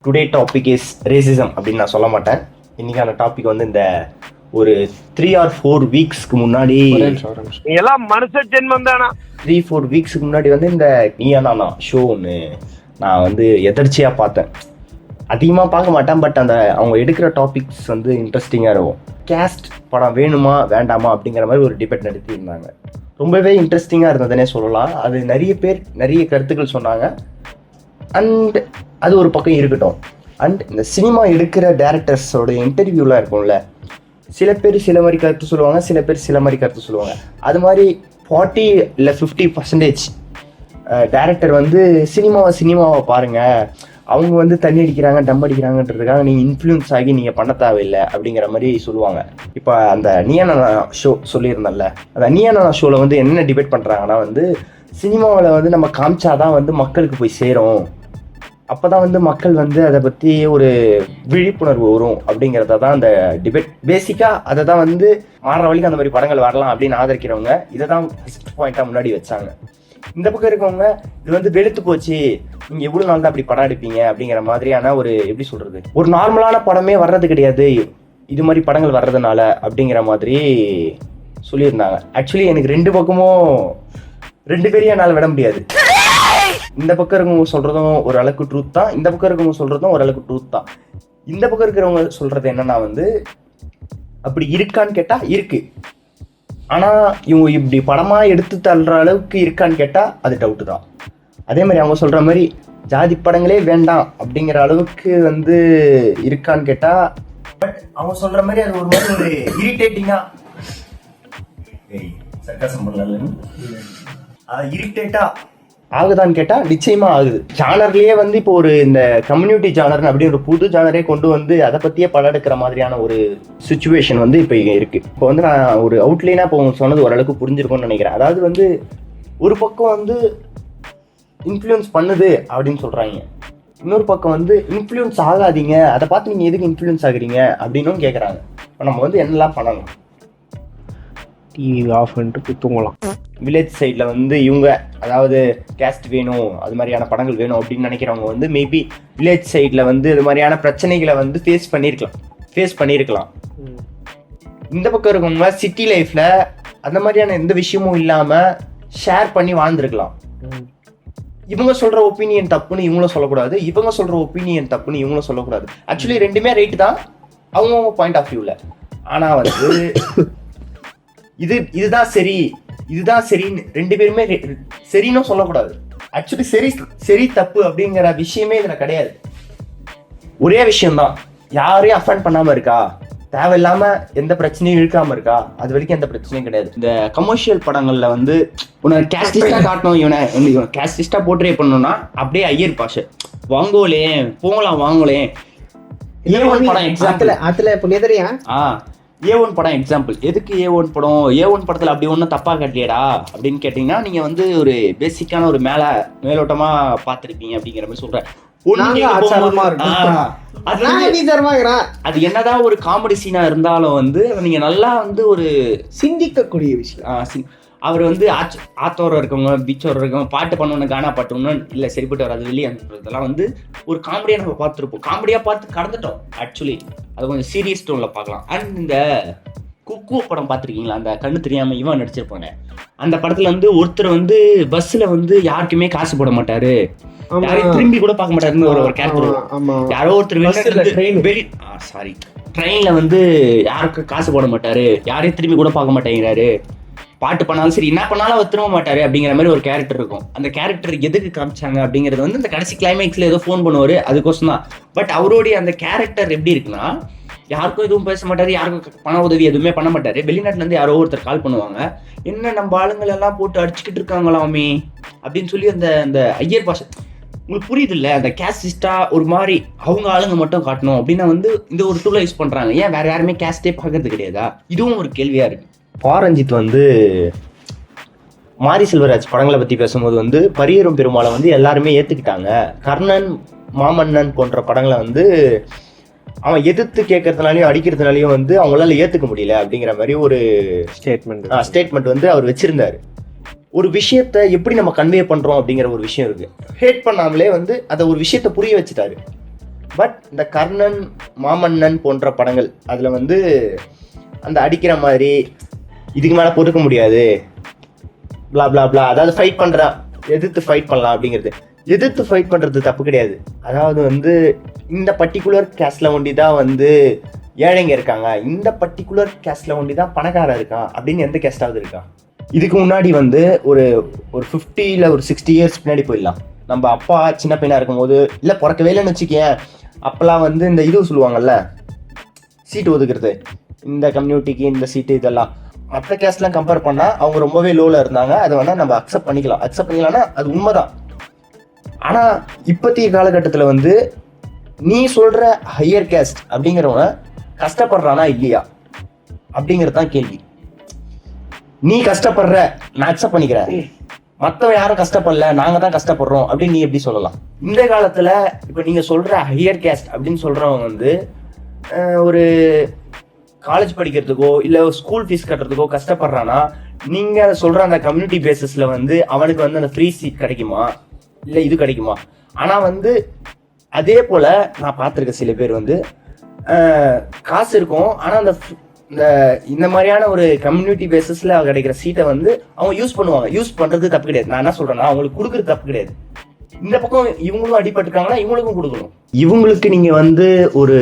Today topic is racism அப்படின்னு நான் சொல்ல மாட்டேன். இன்னைக்கான டாபிக் வந்து இந்த ஒரு 3 or 4 வீக்ஸ்க்கு முன்னாடி எல்லாம் மனுஷ ஜென்மம் தானா 3-4 வீக்ஸ்க்கு முன்னாடி வந்து இந்த நீயா நானா ஷோ ஒன்று நான் வந்து எதர்ச்சியாக பார்த்தேன். அதிகமாக பார்க்க மாட்டேன், பட் அந்த அவங்க எடுக்கிற டாபிக்ஸ் வந்து இன்ட்ரெஸ்டிங்காக இருக்கும். கேஸ்ட் படம் வேணுமா வேண்டாமா அப்படிங்கிற மாதிரி ஒரு டிபேட் நடத்தியிருந்தாங்க. ரொம்பவே இன்ட்ரெஸ்டிங்காக இருந்ததுன்னே சொல்லலாம். அது நிறைய பேர் நிறைய கருத்துக்கள் சொன்னாங்க. அண்ட் அது ஒரு பக்கம் இருக்கட்டும். அண்ட் இந்த சினிமா எடுக்கிற டேரக்டர்ஸோட இன்டர்வியூலாம் இருக்கும்ல, சில பேர் சில மாதிரி கருத்து சொல்லுவாங்க, சில பேர் சில மாதிரி கருத்து சொல்லுவாங்க. அது மாதிரி 40 இல்லை 50% டேரக்டர் வந்து சினிமாவை பாருங்கள், அவங்க வந்து தண்ணி அடிக்கிறாங்க டம் அடிக்கிறாங்கன்றதுக்காக நீங்கள் இன்ஃப்ளூயன்ஸ் ஆகி நீங்கள் பண்ண தேவையில்லை அப்படிங்கிற மாதிரி சொல்லுவாங்க. இப்போ அந்த நீயா நானா ஷோ சொல்லியிருந்தேன்ல, அந்த நீயா நானா ஷோவில் வந்து என்ன டிபேட் பண்ணுறாங்கன்னா வந்து சினிமாவில் வந்து நம்ம காமிச்சாதான் வந்து மக்களுக்கு போய் சேரும், அப்போ தான் வந்து மக்கள் வந்து அதை பற்றி ஒரு விழிப்புணர்வு வரும் அப்படிங்கிறத தான் அந்த டிபேட். பேசிக்காக அதை தான் வந்து மாறுற வரைக்கும் அந்த மாதிரி படங்கள் வரலாம் அப்படின்னு ஆதரிக்கிறவங்க இதை தான் ஃபஸ்ட் பாயிண்ட்டாக முன்னாடி வச்சாங்க. இந்த பக்கம் இருக்கவங்க இது வந்து வெளுத்து போச்சு, நீங்கள் எவ்வளோ நாள் தான் அப்படி படம் எடுப்பீங்க அப்படிங்கிற மாதிரியான ஒரு எப்படி சொல்கிறது, ஒரு நார்மலான படமே வர்றது கிடையாது இது மாதிரி படங்கள் வர்றதுனால அப்படிங்கிற மாதிரி சொல்லியிருந்தாங்க. ஆக்சுவலி எனக்கு ரெண்டு பக்கமும் ரெண்டு பேரையும் என்னால் விட முடியாது. இந்த பக்கம் இருக்கவங்க சொல்றதும் ஒரு அளவுக்கு ட்ரூத் தான், இந்த பக்கம் இருக்கவங்க சொல்றதும் ஒரு அளவுக்கு ட்ரூத் தான். இந்த பக்கம் இருக்கிறவங்க சொல்றது என்னன்னா வந்து அப்படி இருக்கான்னு கேட்டா இருக்கு, ஆனா இவங்க இப்படி படமா எடுத்து தள்ளுற அளவுக்கு இருக்கான்னு கேட்டா அது டவுட்டு தான். அதே மாதிரி அவங்க சொல்ற மாதிரி ஜாதி படங்களே வேண்டாம் அப்படிங்கிற அளவுக்கு வந்து இருக்கான்னு கேட்டா, பட் அவங்க சொல்ற மாதிரி அது ஒரு மாதிரி ஒரு இரிட்டேட்டிங்கா சர்க்காசம் பண்ணல, இரிட்டேட்டா ஆகுதான்னு கேட்டால் நிச்சயமாக ஆகுது. ஜானர்லேயே வந்து இப்போ ஒரு இந்த கம்யூனிட்டி ஜானர்னு அப்படி ஒரு புது ஜானரே கொண்டு வந்து அதை பற்றியே படம் எடுக்கிற மாதிரியான ஒரு சுச்சுவேஷன் வந்து இப்போ இருக்குது. இப்போ வந்து நான் ஒரு அவுட்லைனாக இப்போ சொன்னது ஓரளவுக்கு புரிஞ்சிருக்கும்னு நினைக்கிறேன். அதாவது வந்து ஒரு பக்கம் வந்து இன்ஃப்ளூயன்ஸ் பண்ணுது அப்படின்னு சொல்கிறாங்க, இன்னொரு பக்கம் வந்து இன்ஃப்ளூயன்ஸ் ஆகாதீங்க, அதை பார்த்து நீங்கள் எதுக்கு இன்ஃப்ளூயன்ஸ் ஆகுறீங்க அப்படின்னும் கேட்குறாங்க. இப்போ நம்ம வந்து என்னெல்லாம் பண்ணணும், டிவி ஆஃப் பண்ணிட்டு தூங்கலாம். வில்லேஜ் சைடில் வந்து இவங்க அதாவது கேஸ்ட் வேணும் அது மாதிரியான படங்கள் வேணும் அப்படின்னு நினைக்கிறவங்க வந்து மேபி வில்லேஜ் சைடில் வந்து இது மாதிரியான பிரச்சனைகளை வந்து ஃபேஸ் பண்ணியிருக்கலாம். இந்த பக்கம் இருக்கவங்க சிட்டி லைஃப்பில் அந்த மாதிரியான எந்த விஷயமும் இல்லாமல் ஷேர் பண்ணி வாழ்ந்துருக்கலாம். இவங்க சொல்கிற ஒப்பீனியன் தப்புன்னு இவங்களும் சொல்லக்கூடாது, இவங்க சொல்கிற ஒப்பீனியன் தப்புன்னு இவங்களும் சொல்லக்கூடாது. ஆக்சுவலி ரெண்டுமே ரைட்டு தான் அவங்கவுங்க பாயிண்ட் ஆஃப் வியூவில். ஆனால் வந்து இதுதான் சரின்னு ரெண்டு பேருமே சரின்னு சொல்லக்கூடாது. ஆக்சுவலி சரி தப்பு அப்படிங்கிற விஷயமே இதுல கிடையாது. ஒரே விஷயம்தான், யாரையும் அஃபெண்ட் பண்ணாம இருக்கா, தேவையில்லாம எந்த பிரச்சனையும் இழுக்காம இருக்கா, அது வரைக்கும் எந்த பிரச்சனையும் கிடையாது. இந்த கமர்ஷியல் படங்கள்ல வந்து உன்னை கேஸ்டிஸ்டா காட்டணும், இவனை கேஸ்டிஸ்டா போர்ட்ரே பண்ணணும்னா அப்படியே ஐயர் பாஷை வாங்கோலே போங்கலாம் வாங்கலே. A1 படம் எக்ஸாம்பிள், அதுல இப்போ எதிரியா A1 படம் எக்ஸாம்பிள். எதுக்கு A1 படம்? A1 படத்தில் அப்படி ஒன்றும் தப்பா கட்டலையடா அப்படின்னு கேட்டிங்கன்னா நீங்கள் வந்து ஒரு பேசிக்கான ஒரு மேலோட்டமாக பார்த்துருப்பீங்க அப்படிங்கிற மாதிரி சொல்கிறேன். அது என்னதான் ஒரு காமெடி சீனா இருந்தாலும் வந்து நீங்க நல்லா வந்து ஒரு சிந்திக்கக்கூடிய விஷயம். அவர் வந்து ஆத்தோரம் இருக்கவங்க பீச்சோரம் இருக்கவங்க பாட்டு பண்ணணும், கானா பாட்டு ஒன்றும் இல்லை சரிப்பட்டு வராது வெளியே அனுப்புறதெல்லாம் வந்து ஒரு காமெடியாக நம்ம பார்த்துருப்போம், காமெடியாக பார்த்து கடந்துட்டோம். ஆக்சுவலி அது கொஞ்சம் சீரியஸ் டோனில் பார்க்கலாம். அண்ட் இந்த குக்கு படம் பார்த்துருக்கீங்களா, அந்த கண்ணு தெரியாமல் இவன் நடிச்சிருப்பாங்க. அந்த படத்தில் வந்து ஒருத்தர் வந்து பஸ்ஸில் வந்து யாருக்குமே காசு போட மாட்டாரு, யாரையும் திரும்பி கூட பார்க்க மாட்டாருன்னு ஒரு கேரக்டர். யாரோ ஒருத்தர் ட்ரெயினில் வந்து யாருக்கும் காசு போட மாட்டாரு, யாரையும் திரும்பி கூட பார்க்க மாட்டேங்கிறாரு, பாட்டு பண்ணாலும் சரி என்ன பண்ணாலும் அவர் திரும்ப மாட்டாரு அப்படிங்கிற மாதிரி ஒரு கேரக்டர் இருக்கும். அந்த கேரக்டர் எதுக்கு காமிச்சாங்க அப்படிங்கிறது வந்து இந்த கடைசி கிளைமேக்ஸ்ல ஏதோ ஃபோன் பண்ணுவாரு அதுக்கோசம் தான். பட் அவருடைய அந்த கேரக்டர் எப்படி இருக்குன்னா, யாருக்கும் எதுவும் பேச மாட்டாரு, யாருக்கும் பண உதவி எதுவுமே பண்ண மாட்டாரு. வெளிநாட்டுல இருந்து யாரோ ஒருத்தர் கால் பண்ணுவாங்க, என்ன நம்ம ஆளுங்கள் எல்லாம் போட்டு அடிச்சுக்கிட்டு இருக்காங்களாமே அப்படின்னு சொல்லி அந்த அந்த ஐயர் பாஷை உங்களுக்கு புரியுது இல்லை, அந்த கேஸ்டிஸ்டா ஒரு மாதிரி அவங்க ஆளுங்க மட்டும் காட்டணும் அப்படின்னா வந்து இந்த ஒரு டூலை யூஸ் பண்றாங்க. ஏன் வேற யாருமே கேஸ்டே பார்க்கறது கிடையாதா? இதுவும் ஒரு கேள்வியா இருக்கு. பாரஞ்சித் வந்து மாரி செல்வராஜ் படங்களை பற்றி பேசும்போது வந்து பரியரும் பெருமாளை வந்து எல்லாருமே ஏற்றுக்கிட்டாங்க. கர்ணன், மாமன்னன் போன்ற படங்களை வந்து அவன் எதிர்த்து கேட்கறதுனாலையும் அடிக்கிறதுனாலையும் வந்து அவங்களால ஏற்றுக்க முடியல அப்படிங்கிற மாதிரி ஒரு ஸ்டேட்மெண்ட் வந்து அவர் வச்சிருந்தாரு. ஒரு விஷயத்தை எப்படி நம்ம கன்வே பண்றோம் அப்படிங்கிற ஒரு விஷயம் இருக்கு. ஹேட் பண்ணாமலே வந்து அதை ஒரு விஷயத்த புரிய வச்சுட்டாரு. பட் இந்த கர்ணன், மாமன்னன் போன்ற படங்கள் அதில் வந்து அந்த அடிக்கிற மாதிரி இதுக்கு மேலே பொறுக்க முடியாது, பிளா பிளா பிளா, அதாவது ஃபைட் பண்ணுறா, எதிர்த்து ஃபைட் பண்ணலாம் அப்படிங்கிறது. எதிர்த்து ஃபைட் பண்ணுறது தப்பு கிடையாது. அதாவது வந்து இந்த பர்டிகுலர் கேஸ்டில் ஒண்டி தான் வந்து ஏழைங்க இருக்காங்க, இந்த பர்டிகுலர் கேஸ்டில் ஒண்டி தான் பணக்காரன் இருக்கான் அப்படின்னு எந்த கேஸ்டாவது இருக்கா? இதுக்கு முன்னாடி வந்து ஒரு 50 இல்லை ஒரு 60 இயர்ஸ் பின்னாடி போயிடலாம். நம்ம அப்பா சின்ன பையனாக இருக்கும்போது, இல்லை பிறக்கவே இல்லைன்னு வச்சுக்கேன், அப்போல்லாம் வந்து இந்த இது சொல்லுவாங்கல்ல, சீட்டு ஒதுக்குறது, இந்த கம்யூனிட்டிக்கு இந்த சீட்டு, இதெல்லாம் மற்ற கேஸ்ட்லாம் கம்பேர் பண்ணால் அவங்க ரொம்பவே லோவில் இருந்தாங்க. அதை வேணால் நம்ம அக்செப்ட் பண்ணிக்கலாம்னா அது உண்மைதான். ஆனால் இப்போதைய காலகட்டத்தில் வந்து நீ சொல்கிற ஹையர் கேஸ்ட் அப்படிங்கிறவங்க கஷ்டப்படுறானா இல்லையா அப்படிங்கிறது தான் கேள்வி. நீ கஷ்டப்படுற, நான் அக்செப்ட் பண்ணிக்கிறேன், மற்றவன் யாரும் கஷ்டப்படல, நாங்கள் தான் கஷ்டப்படுறோம் அப்படின்னு நீ எப்படி சொல்லலாம்? இந்த காலத்தில் இப்போ நீங்கள் சொல்கிற ஹையர் கேஸ்ட் அப்படின்னு சொல்கிறவங்க வந்து ஒரு காலேஜ் படிக்கிறதுக்கோ இல்லை ஸ்கூல் ஃபீஸ் கட்டுறதுக்கோ கஷ்டப்படுறானா, நீங்கள் சொல்கிற அந்த கம்யூனிட்டி பேசிஸில் வந்து அவனுக்கு வந்து அந்த ஃப்ரீ சீட் கிடைக்குமா, இல்லை இது கிடைக்குமா? ஆனால் வந்து அதே போல் நான் பார்த்துருக்கேன், சில பேர் வந்து காசு இருக்கும், ஆனால் இந்த மாதிரியான ஒரு கம்யூனிட்டி பேசிஸில் கிடைக்கிற சீட்டை வந்து அவங்க யூஸ் பண்ணுவாங்க. யூஸ் பண்ணுறது தப்பு கிடையாது. நான் என்ன சொல்கிறேன்னா, அவங்களுக்கு கொடுக்குறது தப்பு கிடையாது. இந்த பக்கம் இவங்களும் அடிபட்டுருக்காங்கன்னா இவங்களுக்கும் கொடுக்கணும். இவங்களுக்கு நீங்கள் வந்து ஒரு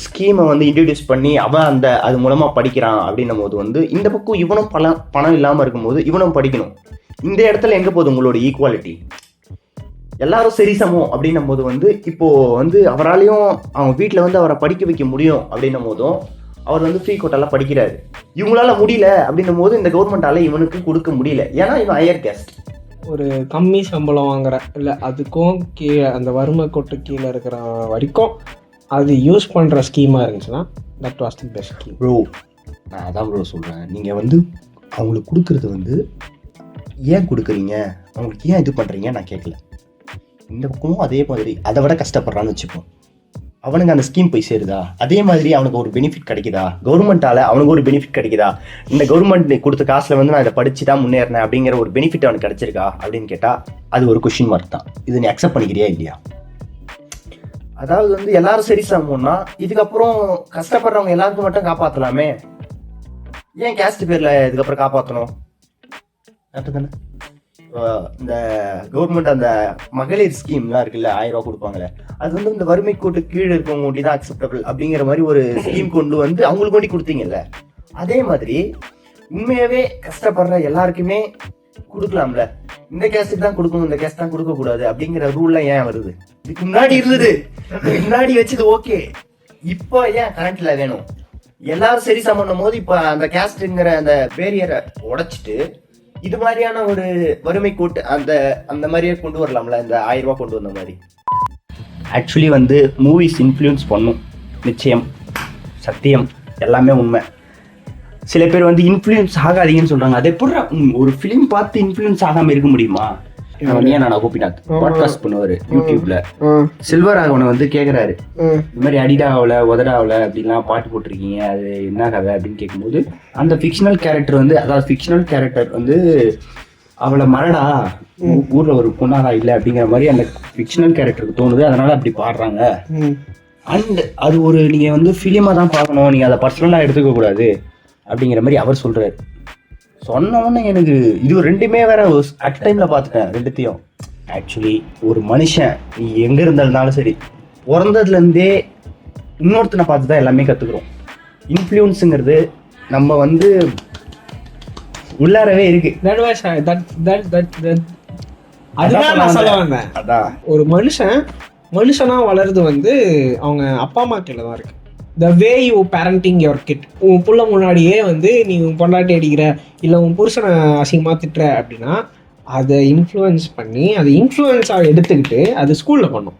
ஸ்கீமை வந்து இன்ட்ரடியூஸ் பண்ணி அவன் அது மூலமாக படிக்கிறான் அப்படின்னும் போது வந்து இந்த பக்கம் இவனும் பணம் இல்லாமல் இருக்கும்போது இவனும் படிக்கணும். இந்த இடத்துல எங்கே போகுது உங்களோட ஈக்குவாலிட்டி? எல்லாரும் சரி சமம் அப்படின்னும் போது வந்து இப்போ வந்து அவராலையும் அவங்க வீட்டில் வந்து அவரை படிக்க வைக்க முடியும் அப்படின்னும் போதும் அவர் வந்து ஃப்ரீ கோட்டால படிக்கிறாரு. இவங்களால முடியல அப்படின்னும் போது இந்த கவர்மெண்டால இவனுக்கு கொடுக்க முடியல, ஏன்னா இவன் ஹையர் கேஸ்ட். ஒரு கம்மி சம்பளம் வாங்குற இல்லை அதுக்கும் கீழே அந்த வறுமை கோட்டு கீழே இருக்கிற வரைக்கும் அது யூஸ் பண்ணுற ஸ்கீமாக இருந்துச்சுன்னா that was the best scheme. Bro நான் அதான் ப்ரோ சொல்கிறேன், நீங்கள் வந்து அவங்களுக்கு கொடுக்குறது வந்து ஏன் கொடுக்குறீங்க, அவங்களுக்கு ஏன் இது பண்ணுறீங்க நான் கேட்கல. இந்த பக்கமும் அதே மாதிரி அதை விட கஷ்டப்படுறான்னு வச்சுப்போம், அவனுக்கு அந்த ஸ்கீம் போய் சேருதா? அதே மாதிரி அவனுக்கு ஒரு பெனிஃபிட் கிடைக்குதா? கவர்மெண்ட்டால் அவனுக்கு ஒரு பெனிஃபிட் கிடைக்குதா? இந்த கவர்மெண்ட் கொடுத்த காசில் வந்து நான் இதை படித்து தான் முன்னேறினேன் அப்படிங்கிற ஒரு பெனிஃபிட் அவனுக்கு கிடைச்சிருக்கா அப்படின்னு கேட்டால் அது ஒரு கொஸ்டின் மார்க் தான். இது நீ அக்செப்ட் பண்ணிக்கிறியா இல்லையா? அதாவது வந்து எல்லாரும் சரி சமம்னா இதுக்கப்புறம் கஷ்டப்படுறவங்க எல்லாருக்கும் மட்டும் காப்பாற்றலாமே, ஏன் கேஸ்ட் பேரில் இதுக்கப்புறம் காப்பாற்றணும்? கரெக்டு தானே? இந்த கவர்மெண்ட் அந்த மகளிர் ஸ்கீம்லாம் இருக்குல்ல, 1000 ரூபா கொடுப்பாங்களே, அது வந்து இந்த வறுமை கோட்டு கீழே இருக்கவங்க ஒண்டி தான் அக்செப்டபிள் அப்படிங்கிற மாதிரி ஒரு ஸ்கீம் கொண்டு வந்து அவங்களுக்கு ஒண்டி கொடுத்தீங்கல்ல, அதே மாதிரி உண்மையாவே கஷ்டப்படுற எல்லாருக்குமே கொடுக்கலாம்ல. இந்த கேஸ்டுக்கு தான் கொடுக்கணும், இந்த கேஸ்ட் தான் கொடுக்க கூடாது அப்படிங்கிற ரூல்லாம் ஏன் வருது? இதுக்கு முன்னாடி இருந்தது, முன்னாடி வச்சது ஓகே, இப்போ ஏன் கரண்ட்ல வேணும்? எல்லாரும் சரி சமன்னும் போது இப்போ அந்த கேஸ்ட்ங்கிற அந்த பேரியரை உடைச்சிட்டு இது மாதிரியான ஒரு வறுமை கோட்டு அந்த மாதிரியே கொண்டு வரலாம்ல, இந்த 1000 ரூபா கொண்டு வந்த மாதிரி. ஆக்சுவலி வந்து மூவிஸ் இன்ஃப்ளூயன்ஸ் பண்ணும், நிச்சயம், சத்தியம், எல்லாமே உண்மை. சில பேர் வந்து இன்ஃப்ளூயன்ஸ் ஆகாதீங்கன்னு சொல்றாங்க. அதே போல ஒரு ஃபிலிம் பார்த்து இன்ஃப்ளூயன்ஸ் ஆகாம இருக்க முடியுமா? நான் கோபிநாத் பாட்காஸ்ட் பண்ணுவாரு யூடியூப்ல, செல்வராகவனை வந்து கேக்குறாரு, இந்த மாதிரி அடிடாவல உதடாவல அப்படின்லாம் பாட்டு போட்டிருக்கீங்க, அது என்ன கதை அப்படின்னு கேட்கும்போது அந்த ஃபிக்ஷனல் கேரக்டர் வந்து, அதாவது ஃபிக்ஷனல் கேரக்டர் வந்து அவளை மரடா ஊர்ல ஒரு பொண்ணாடா இல்லை அப்படிங்கிற மாதிரி அந்த ஃபிக்ஷனல் கேரக்டருக்கு தோணுது, அதனால அப்படி பாடுறாங்க. அண்ட் அது ஒரு நீங்க வந்து ஃபிலிமா தான் பார்க்கணும், நீங்க அதை பர்சனலா எடுத்துக்க கூடாது அப்படிங்கிற மாதிரி அவர் சொல்றாரு. சொன்ன உடனே எனக்கு இது ரெண்டுமே வேற அட் டைம்ல பார்த்துட்டேன் ரெண்டுத்தையும். ஆக்சுவலி ஒரு மனுஷன் நீ எங்க இருந்தாலும் சரி, பிறந்ததுல இருந்தே இன்னொருத்தனை பார்த்து தான் எல்லாமே கத்துக்கிறோம். இன்ஃப்ளூயன்ஸுங்கிறது நம்ம வந்து உள்ளாரவே இருக்கு. அதுதான் நான் சொல்ல வந்தேன். அதான் ஒரு மனுஷனா வளருது வந்து அவங்க அப்பா அம்மா கீழே தான் இருக்கு. The way you parenting your kid. உன் புள்ள முன்னாடியே வந்து நீ உன் பொண்டாட்டி அடிக்கிற இல்லை உன் புருஷனை அசிங்கமாக திட்டுற அப்படின்னா அதை இன்ஃப்ளூயன்ஸ் பண்ணி அதை இன்ஃப்ளூயன்ஸாக எடுத்துக்கிட்டு அது ஸ்கூலில் பண்ணும்.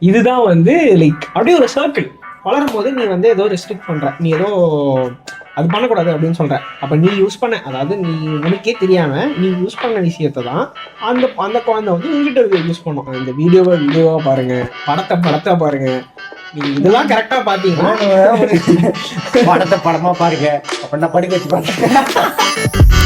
இதுதான் வந்து லைக் அப்படியே ஒரு சர்க்கிள் வளரும் போது நீ வந்து ஏதோ ரெஸ்ட்ரிக்ட் பண்ணுற, நீ ஏதோ அது பண்ணக்கூடாது அப்படின்னு சொல்கிற. அப்போ நீ யூஸ் பண்ண, அதாவது நீ உனக்கே தெரியாமல் நீ யூஸ் பண்ண விஷயத்தை தான் அந்த குழந்தை வந்து உங்ககிட்ட யூஸ் பண்ணும். இந்த வீடியோவாக பாருங்கள், படத்தை பாருங்கள், நீங்கள் இதெல்லாம் கரெக்டாக பார்த்தீங்கன்னா படமாக பாருங்க, அப்படின்னா படிக்க வச்சு பார்த்தேன்.